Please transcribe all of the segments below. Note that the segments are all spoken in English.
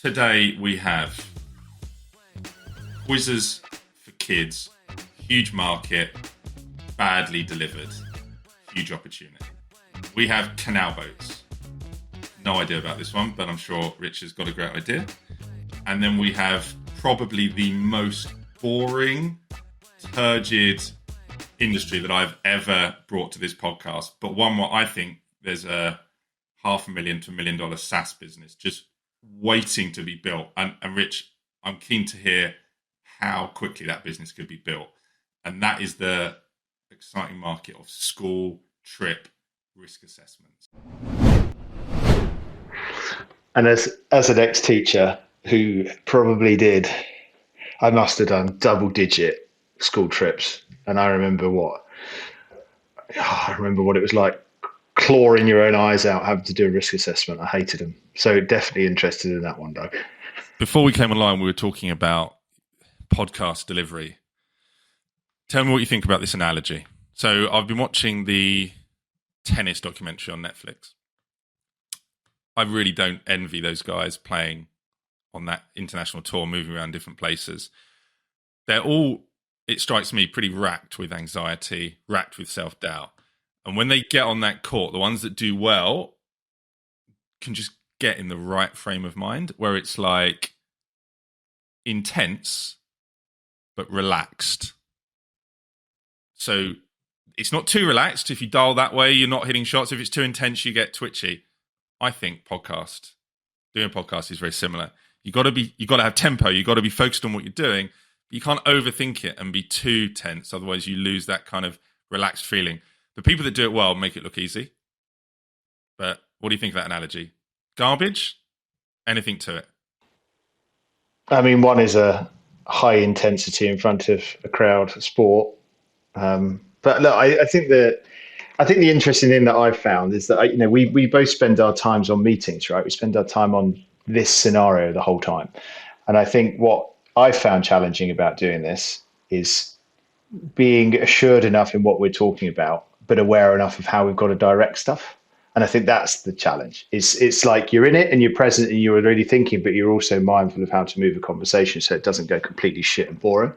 Today we have quizzes for kids, huge market, badly delivered, huge opportunity. We have canal boats. No idea about this one, but I'm sure Rich has got a great idea. And then we have probably the most boring, turgid industry that I've ever brought to this podcast, but one where I think there's a $500,000 to $1 million SaaS business just waiting to be built. And Rich, I'm keen to hear how quickly that business could be built. And that is the exciting market of school trip risk assessments. And as an ex-teacher who probably did, I must have done double-digit school trips. And I remember what it was like, clawing your own eyes out, having to do a risk assessment. I hated them. So definitely interested in that one, Doug. Before we came online, we were talking about podcast delivery. Tell me what you think about this analogy. So I've been watching the tennis documentary on Netflix. I really don't envy those guys playing on that international tour, moving around different places. They're all, it strikes me, pretty racked with anxiety, racked with self-doubt. And when they get on that court, the ones that do well can just get in the right frame of mind, where it's like intense, but relaxed. So it's not too relaxed. If you dial that way, you're not hitting shots. If it's too intense, you get twitchy. I think doing a podcast is very similar. You got to have tempo. You got to be focused on what you're doing. You can't overthink it and be too tense. Otherwise you lose that kind of relaxed feeling. The people that do it well make it look easy. But what do you think of that analogy? Garbage? Anything to it? I mean, one is a high intensity in front of a crowd sport. But look, I think the interesting thing that I've found is that we both spend our times on meetings, right? We spend our time on this scenario the whole time. And I think what I found challenging about doing this is being assured enough in what we're talking about, but aware enough of how we've got to direct stuff. And I think that's the challenge. It's like you're in it and you're present and you're really thinking, but you're also mindful of how to move a conversation so it doesn't go completely shit and boring.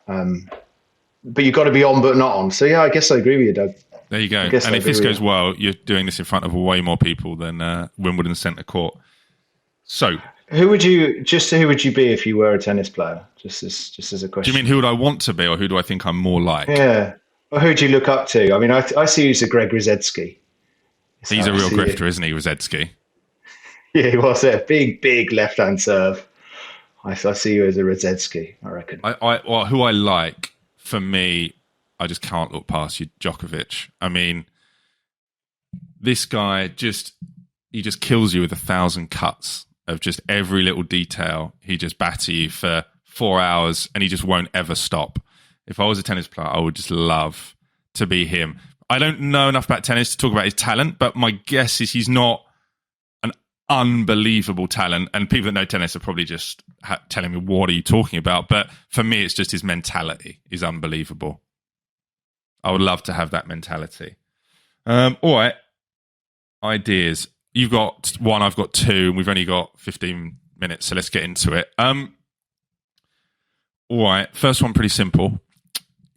But you've got to be on but not on. So yeah, I guess I agree with you, Doug. There you go. And if this goes well, you're doing this in front of way more people than Wimbledon Centre Court. So who would you be if you were a tennis player? Just as a question. Do you mean who would I want to be, or who do I think I'm more like? Yeah. Or who do you look up to? I mean, I see you as a Greg Rosetsky. He's a real grifter, isn't he, Rosetsky? Yeah, he was a big left-hand serve. I see you as a Rosetsky, I reckon. Well, who I like, for me, I just can't look past you, Djokovic. I mean, this guy he just kills you with 1,000 cuts of just every little detail. He just batter you for 4 hours and he just won't ever stop. If I was a tennis player, I would just love to be him. I don't know enough about tennis to talk about his talent, but my guess is he's not an unbelievable talent. And people that know tennis are probably just telling me, what are you talking about? But for me, it's just his mentality is unbelievable. I would love to have that mentality. All right. Ideas. You've got one, I've got two, and we've only got 15 minutes, so let's get into it. All right. First one, pretty simple.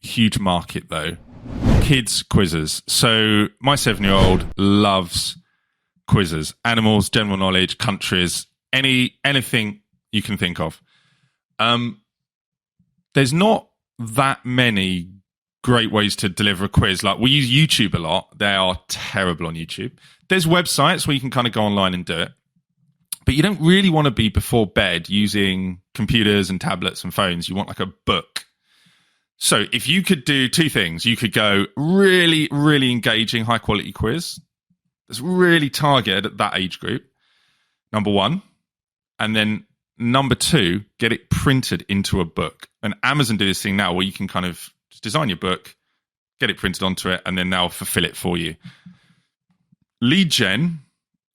Huge market, though. Kids quizzes. So my 7-year-old loves quizzes. Animals, general knowledge, countries, anything you can think of. There's not that many great ways to deliver a quiz. Like, we use YouTube a lot. They are terrible on YouTube. There's websites where you can kind of go online and do it. But you don't really want to be before bed using computers and tablets and phones. You want like a book. So if you could do two things, you could go really, really engaging, high quality quiz that's really targeted at that age group, number one. And then number two, get it printed into a book. And Amazon do this thing now where you can kind of just design your book, get it printed onto it, and then they'll fulfill it for you. Lead gen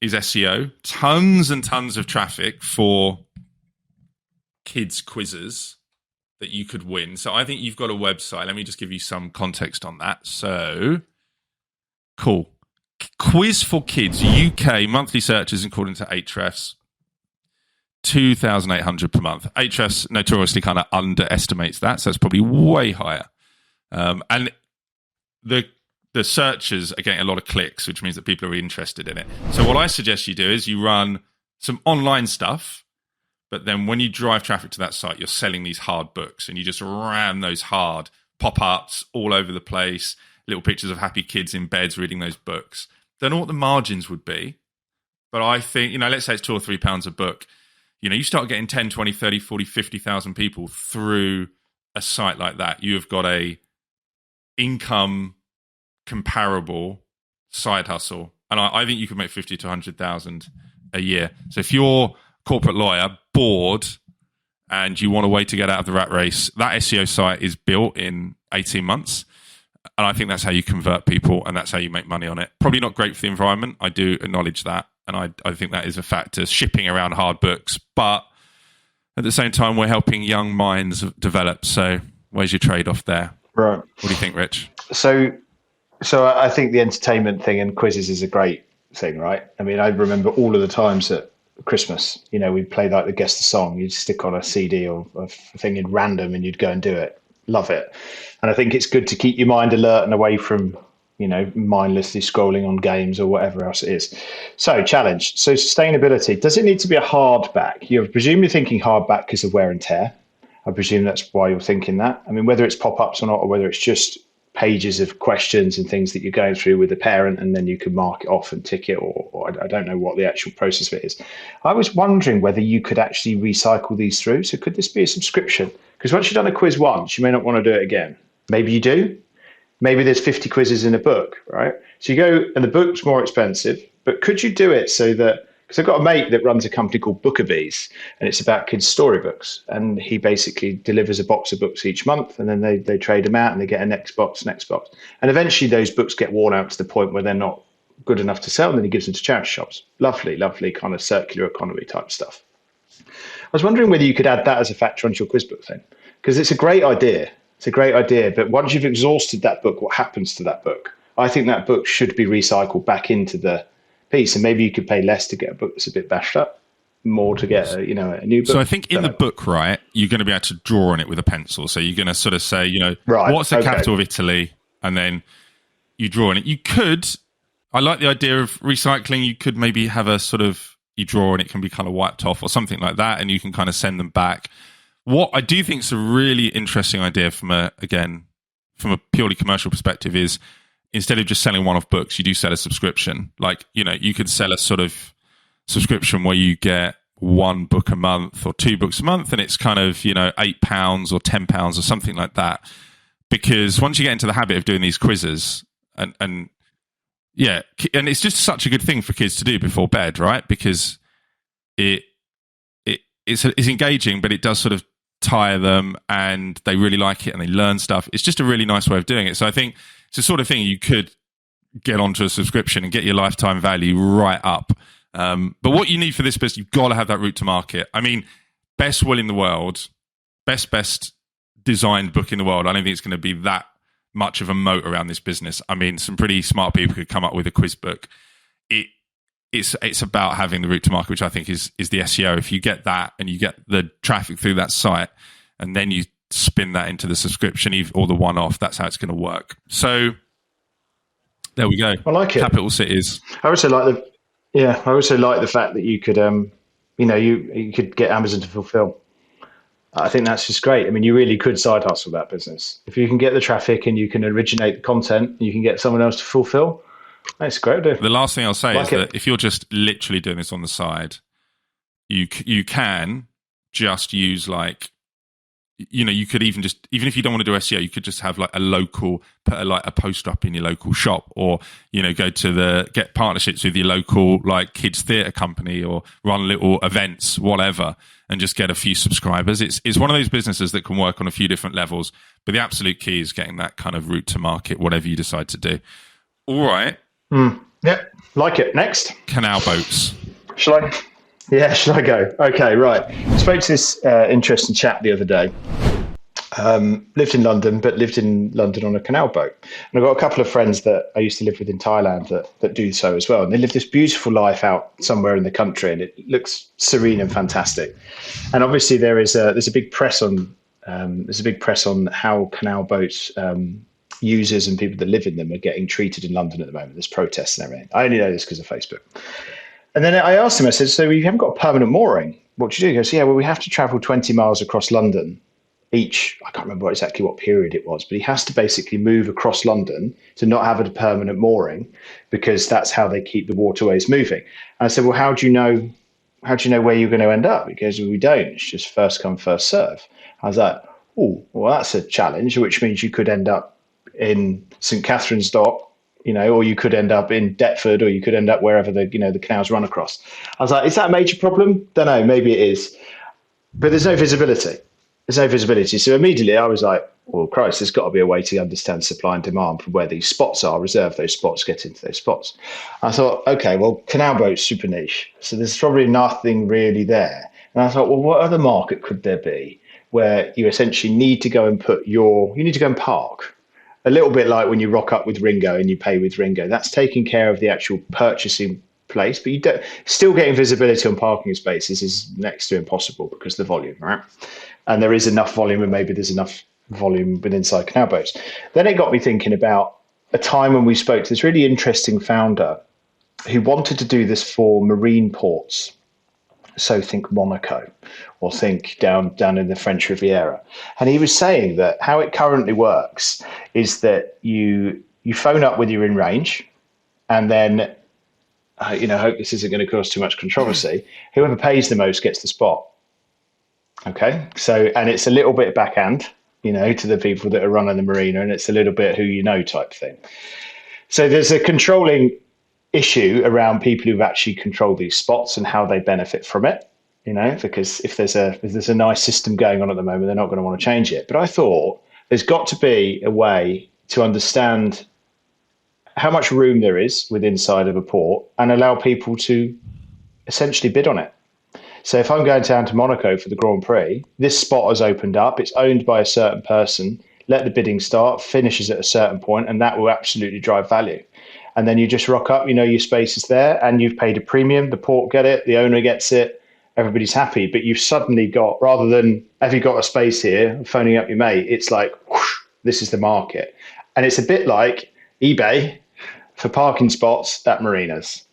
is SEO, tons and tons of traffic for kids quizzes that you could win. So I think you've got a website. Let me just give you some context on that. So, cool. Quiz for Kids UK monthly searches according to Ahrefs. 2,800 per month. Ahrefs notoriously kind of underestimates that, so it's probably way higher. And the searches are getting a lot of clicks, which means that people are interested in it. So what I suggest you do is you run some online stuff, but then when you drive traffic to that site, you're selling these hard books, and you just ram those hard pop-ups all over the place, little pictures of happy kids in beds reading those books. Don't know what the margins would be, but I think, let's say it's £2 or £3 a book. You start getting 10, 20, 30, 40, 50,000 people through a site like that. You have got a income comparable side hustle. And I think you could make 50 to 100,000 a year. So if you're a corporate lawyer, bored, and you want a way to get out of the rat race, that SEO site is built in 18 months. And I think that's how you convert people, and that's how you make money on it. Probably not great for the environment. I do acknowledge that. And I think that is a factor, shipping around hard books. But at the same time, we're helping young minds develop. So where's your trade-off there? Right. What do you think, Rich? So I think the entertainment thing and quizzes is a great thing, right? I mean, I remember all of the times at Christmas, we'd play like the Guess the Song. You'd stick on a CD or a thing in random and you'd go and do it. Love it. And I think it's good to keep your mind alert and away from, mindlessly scrolling on games or whatever else it is. So challenge. So sustainability. Does it need to be a hardback? You're presumably thinking hardback because of wear and tear. I presume that's why you're thinking that. I mean, whether it's pop-ups or not, or whether it's just pages of questions and things that you're going through with a parent and then you can mark it off and tick it, or I don't know what the actual process of it is. I was wondering whether you could actually recycle these through. So could this be a subscription? Because once you've done a quiz once, you may not want to do it again. Maybe you do. Maybe there's 50 quizzes in a book, right? So you go, and the book's more expensive, but could you do it so that, because I've got a mate that runs a company called Bookabees, and it's about kids' storybooks. And he basically delivers a box of books each month, and then they trade them out and they get a next box. And eventually those books get worn out to the point where they're not good enough to sell, and then he gives them to charity shops. Lovely kind of circular economy type stuff. I was wondering whether you could add that as a factor onto your quiz book thing, because it's a great idea. It's a great idea, but once you've exhausted that book, what happens to that book? I think that book should be recycled back into the piece, and maybe you could pay less to get a book that's a bit bashed up, more to get a new book. So I think in the book, right, you're going to be able to draw on it with a pencil. So you're going to sort of say, right, what's the capital of Italy, and then you draw on it. You could, I like the idea of recycling. You could maybe have a sort of, you draw and it can be kind of wiped off or something like that, and you can kind of send them back. What I do think is a really interesting idea from a purely commercial perspective is, instead of just selling one-off books, you do sell a subscription. Like, you could sell a sort of subscription where you get one book a month or two books a month, and it's kind of, £8 or £10 or something like that. Because once you get into the habit of doing these quizzes, and it's just such a good thing for kids to do before bed, right? Because it's engaging, but it does sort of tire them, and they really like it and they learn stuff. It's just a really nice way of doing it. So I think it's the sort of thing you could get onto a subscription and get your lifetime value right up. But what you need for this business, you've got to have that route to market. I mean, best will in the world, best designed book in the world. I don't think it's going to be that much of a moat around this business. I mean, some pretty smart people could come up with a quiz book. It's about having the route to market, which I think is the SEO. If you get that and you get the traffic through that site, and then you spin that into the subscription or the one-off, that's how it's going to work. So there we go. I like it. Capital cities. I also like the fact that you could, you could get Amazon to fulfill. I think that's just great. I mean, you really could side hustle that business. If you can get the traffic and you can originate the content, and you can get someone else to fulfill. That's great. The last thing I'll say is that if you're just literally doing this on the side, you can just use you could even if you don't want to do SEO, you could just have put a poster up in your local shop, or go to get partnerships with your local kids theatre company, or run little events, whatever, and just get a few subscribers. It's one of those businesses that can work on a few different levels, but the absolute key is getting that kind of route to market, whatever you decide to do. All right. Yeah, like it. Next. Canal boats. Shall I? Yeah, shall I go? Okay, right. I spoke to this interesting chap the other day, Lived in London, but lived in London on a canal boat. And I've got a couple of friends that I used to live with in Thailand that do so as well. And they live this beautiful life out somewhere in the country, and it looks serene and fantastic. And obviously, there's a big press on how canal boats users and people that live in them are getting treated in London at the moment. There's protests and everything. I only know this because of Facebook. And then I asked him, I said, so you haven't got a permanent mooring. What do you do? He goes, yeah, well, we have to travel 20 miles across London each. I can't remember exactly what period it was, but he has to basically move across London to not have a permanent mooring because that's how they keep the waterways moving. And I said, well, how do you know where you're going to end up? He goes, well, we don't. It's just first come, first serve. I was like, oh, well, that's a challenge, which means you could end up in St. Catherine's Dock, or you could end up in Deptford, or you could end up wherever the canals run across. I was like, is that a major problem? Don't know, maybe it is. But there's no visibility. So immediately I was like, well, Christ, there's got to be a way to understand supply and demand from where these spots are, reserve those spots, get into those spots. I thought, okay, well, canal boats, super niche. So there's probably nothing really there. And I thought, well, what other market could there be where you essentially need to go and park? A little bit like when you rock up with Ringo and you pay with Ringo. That's taking care of the actual purchasing place, but you don't still getting visibility on parking spaces is next to impossible because of the volume, right? And there is enough volume, and maybe there's enough volume within inside canal boats. Then it got me thinking about a time when we spoke to this really interesting founder who wanted to do this for marine ports. So think Monaco, or think down in the French Riviera. And he was saying that how it currently works is that you phone up when you're in range, and then I hope this isn't going to cause too much controversy. Whoever pays the most gets the spot. Okay, so and it's a little bit backhand, to the people that are running the marina, and it's a little bit who type thing. So there's a controlling issue around people who've actually controlled these spots and how they benefit from it, because if there's a nice system going on at the moment, they're not going to want to change it. But I thought there's got to be a way to understand how much room there is within inside of a port and allow people to essentially bid on it. So if I'm going down to Monaco for the Grand Prix, this spot has opened up, it's owned by a certain person, let the bidding start, finishes at a certain point, and that will absolutely drive value. And then you just rock up, your space is there, and you've paid a premium, the port get it, the owner gets it, everybody's happy. But you've suddenly got, rather than, have you got a space here, phoning up your mate, it's like, whoosh, this is the market. And it's a bit like eBay for parking spots at marinas.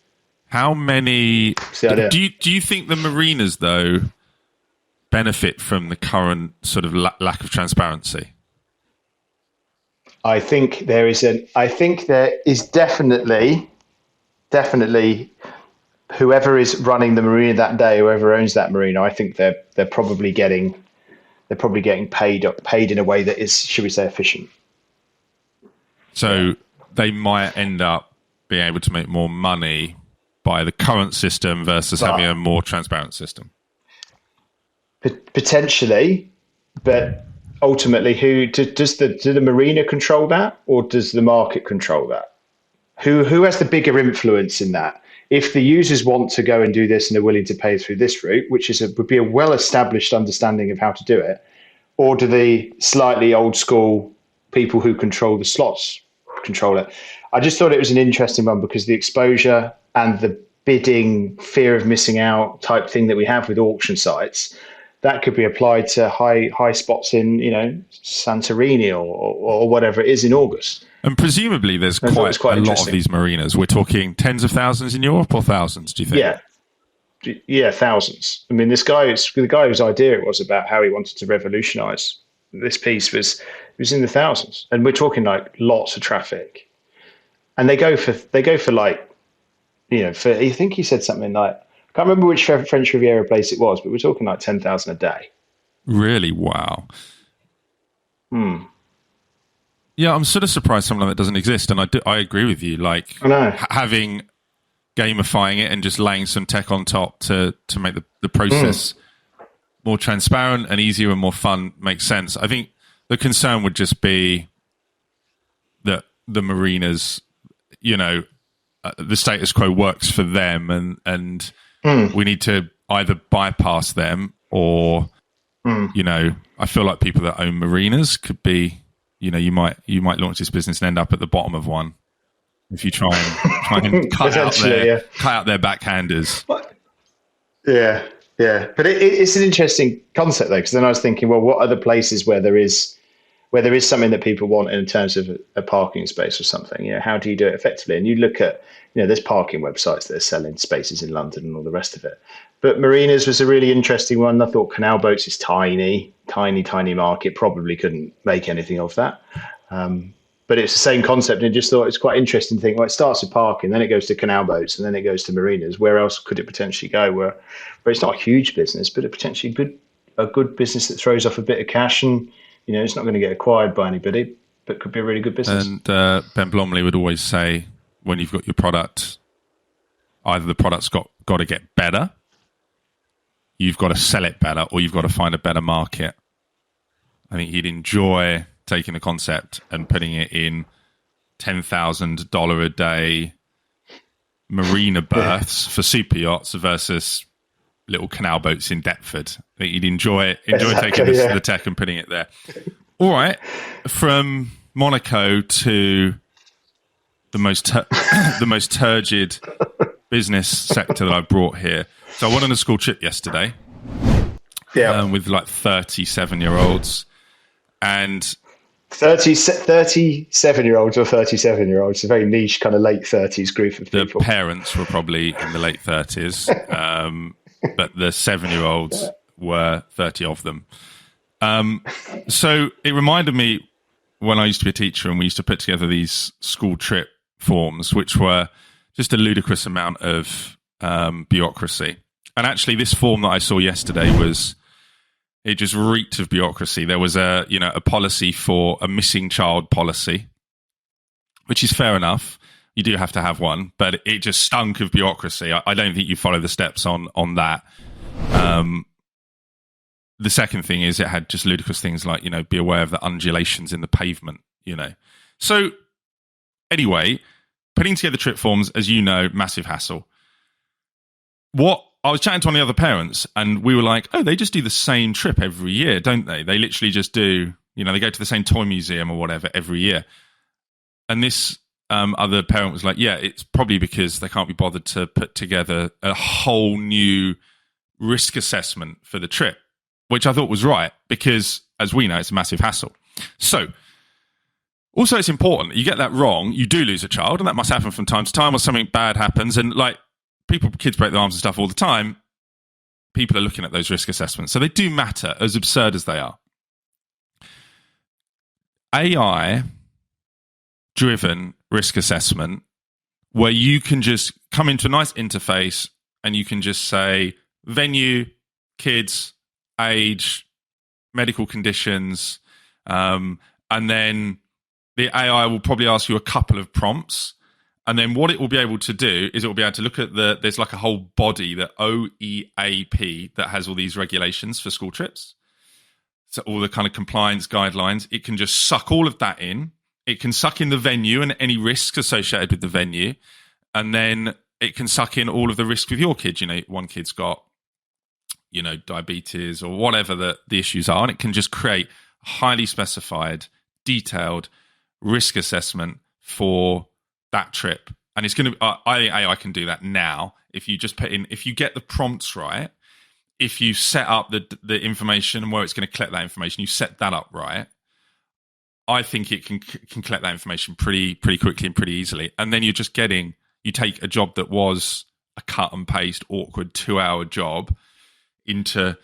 How many do you think the marinas though benefit from the current sort of lack of transparency? I think there is definitely whoever is running the marina that day, whoever owns that marina, I think they're probably getting paid in a way that is, should we say, efficient. So they might end up being able to make more money by the current system versus having a more transparent system. Potentially, but ultimately, do the marina control that, or does the market control that? Who has the bigger influence in that? If the users want to go and do this and they're willing to pay through this route, which would be a well-established understanding of how to do it, or do the slightly old school people who control the slots control it? I just thought it was an interesting one because the exposure and the bidding, fear of missing out type thing that we have with auction sites, that could be applied to high spots in, Santorini or whatever it is in August. And presumably there's quite a lot of these marinas. We're talking tens of thousands in Europe or thousands, do you think? Yeah, thousands. I mean, the guy whose idea it was about how he wanted to revolutionize this piece was in the thousands. And we're talking like lots of traffic. And they go for like, I think he said something like, I can't remember which French Riviera place it was, but we're talking like 10,000 a day. Really? Wow. Yeah, I'm sort of surprised something like that doesn't exist. And I agree with you. Like having gamifying it and just laying some tech on top to make the process more transparent and easier and more fun makes sense. I think the concern would just be that the marinas, the status quo works for them and we need to either bypass them or You know, I feel like people that own marinas could be, you know, you might launch this business and end up at the bottom of one if you try and cut out their backhanders. Yeah, yeah. But it's an interesting concept though, because then I was thinking, well, what are the places where there is something that people want in terms of a parking space or something? You know, how do you do it effectively? And you look at, you know, there's parking websites that are selling spaces in London and all the rest of it. But marinas was a really interesting one. I thought canal boats is tiny market. Probably couldn't make anything of that. But it's the same concept, and I just thought it's quite interesting to think, well, it starts with parking, then it goes to canal boats, and then it goes to marinas. Where else could it potentially go? Where it's not a huge business, but a potentially a good business that throws off a bit of cash, and you know, it's not going to get acquired by anybody, but could be a really good business. And Ben Blomley would always say, when you've got your product, either the product's got to get better, you've got to sell it better, or you've got to find a better market. I think he'd enjoy taking a concept and putting it in $10,000 a day marina berths for super yachts versus little canal boats in Deptford. I think he'd enjoy taking the tech and putting it there. All right, from Monaco to the most turgid business sector that I brought here. So I went on a school trip yesterday, with like 37-year-olds, and 37-year-olds or 37-year-olds, a very niche kind of late 30s group of people. The parents were probably in the late 30s, but the 7-year-olds were 30 of them. So it reminded me when I used to be a teacher and we used to put together these school trip forms, which were just a ludicrous amount of bureaucracy. And actually, this form that I saw yesterday it just reeked of bureaucracy. There was a policy for a missing child policy, which is fair enough. You do have to have one, but it just stunk of bureaucracy. I don't think you follow the steps on that. The second thing is it had just ludicrous things like, you know, be aware of the undulations in the pavement, you know. So anyway, putting together trip forms, as you know, massive hassle. I was chatting to one of the other parents and we were like, oh, they just do the same trip every year, don't they? They literally just do, you know, they go to the same toy museum or whatever every year. And this other parent was like, yeah, it's probably because they can't be bothered to put together a whole new risk assessment for the trip, which I thought was right because, as we know, it's a massive hassle. So, also it's important. You get that wrong, you do lose a child, and that must happen from time to time, or something bad happens. And like kids break their arms and stuff all the time. People are looking at those risk assessments, so they do matter, as absurd as they are. AI-driven risk assessment, where you can just come into a nice interface and you can just say venue, kids, age, medical conditions, and then the AI will probably ask you a couple of prompts. And then what it will be able to do is it will be able to look at there's like a whole body, the OEAP, that has all these regulations for school trips. So all the kind of compliance guidelines, it can just suck all of that in. It can suck in the venue and any risks associated with the venue. And then it can suck in all of the risks with your kid. You know, one kid's got, you know, diabetes or whatever the issues are. And it can just create a highly specified, detailed risk assessment for that trip. And it's going to, I think AI can do that now. If you just if you get the prompts right, if you set up the information and where it's going to collect that information, you set that up right, I think it can collect that information pretty quickly and pretty easily. And then you take a job that was a cut and paste, awkward 2-hour job into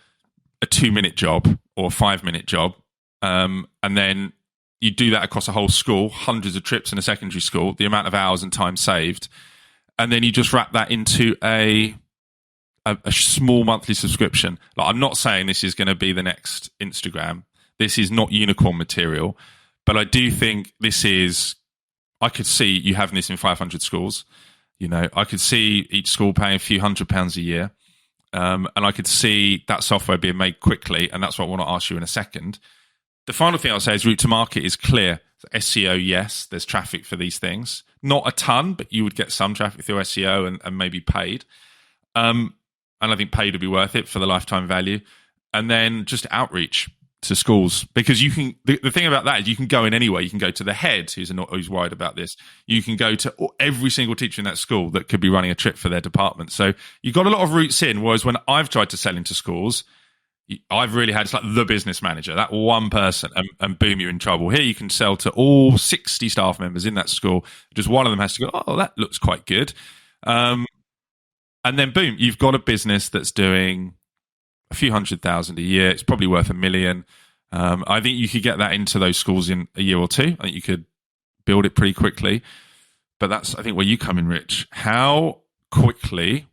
a 2-minute job or a 5-minute job. And then you do that across a whole school, hundreds of trips in a secondary school, the amount of hours and time saved. And then you just wrap that into a small monthly subscription. Like, I'm not saying this is going to be the next Instagram. This is not unicorn material. But I do think I could see you having this in 500 schools. You know, I could see each school paying a few £100s a year. And I could see that software being made quickly. And that's what I want to ask you in a second. The final thing I'll say is route to market is clear. SEO, yes, there's traffic for these things. Not a ton, but you would get some traffic through SEO and maybe paid. And I think paid would be worth it for the lifetime value. and then just outreach to schools, because you can, the thing about that is you can go in anywhere. You can go to the head who's worried about this. You can go to every single teacher in that school that could be running a trip for their department. So you've got a lot of routes in, whereas when I've tried to sell into schools, I've really had, it's like the business manager, that one person, and boom, you're in trouble. Here you can sell to all 60 staff members in that school. Just one of them has to go, oh, that looks quite good. And then boom, you've got a business that's doing a few $100,000 a year. It's probably worth $1 million. I think you could get that into those schools in a year or two. I think you could build it pretty quickly. But that's, I think, where you come in, Rich. How quickly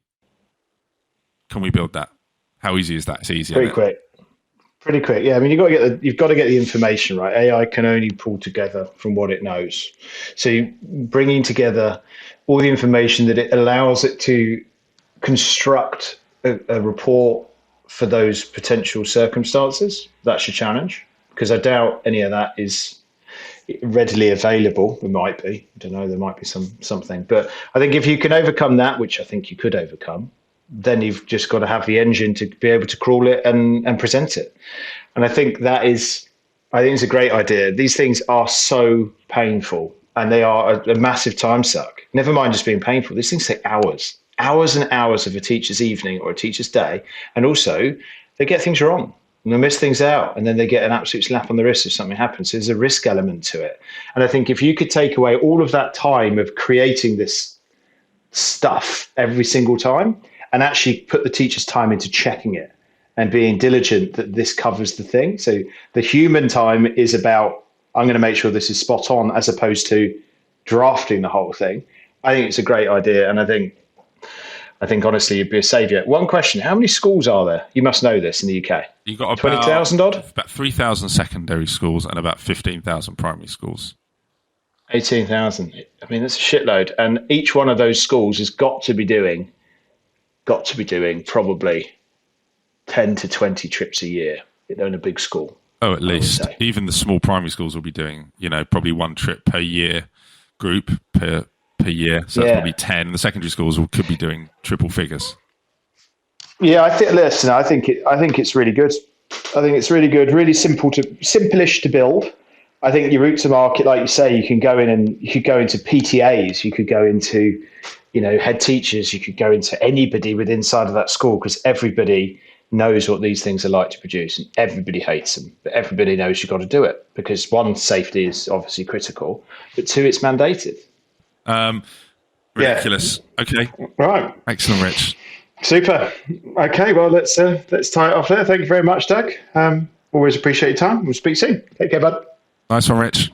can we build that? How easy is that? It's easy. Pretty quick. Yeah, I mean, you've got to get the information right. AI can only pull together from what it knows. So bringing together all the information that it allows it to construct a report for those potential circumstances. That's your challenge, because I doubt any of that is readily available. It might be. I don't know. There might be something. But I think if you can overcome that, which I think you could overcome, then you've just got to have the engine to be able to crawl it and present it. And I think it's a great idea. These things are so painful, and they are a massive time suck. Never mind just being painful. These things take hours and hours of a teacher's evening or a teacher's day. And also they get things wrong and they miss things out, and then they get an absolute slap on the wrist if something happens. So there's a risk element to it. And I think if you could take away all of that time of creating this stuff every single time, and actually put the teacher's time into checking it and being diligent that this covers the thing. So the human time is about, I'm going to make sure this is spot on, as opposed to drafting the whole thing. I think it's a great idea. And I think honestly, you'd be a savior. One question: how many schools are there? You must know this in the UK. You've got about 20,000 odd? About 3,000 secondary schools and about 15,000 primary schools. 18,000. I mean, that's a shitload. And each one of those schools has got to be doing probably 10 to 20 trips a year in a big school. Oh, at least. Even the small primary schools will be doing, probably one trip per year group per year. So that's probably 10. The secondary schools could be doing triple figures. Yeah, I think it's really good. I think it's really good, really simplish to build. I think your route to market, like you say, you could go into PTAs, you could go into, head teachers, you could go into anybody within inside of that school, because everybody knows what these things are like to produce and everybody hates them, but everybody knows you've got to do it, because one, safety is obviously critical, but two, it's mandated. Ridiculous. Yeah. Okay. Right. Excellent, Rich. Super. Okay. Well, let's tie it off there. Thank you very much, Doug. Always appreciate your time. We'll speak soon. Take care, bud. Nice one, Rich.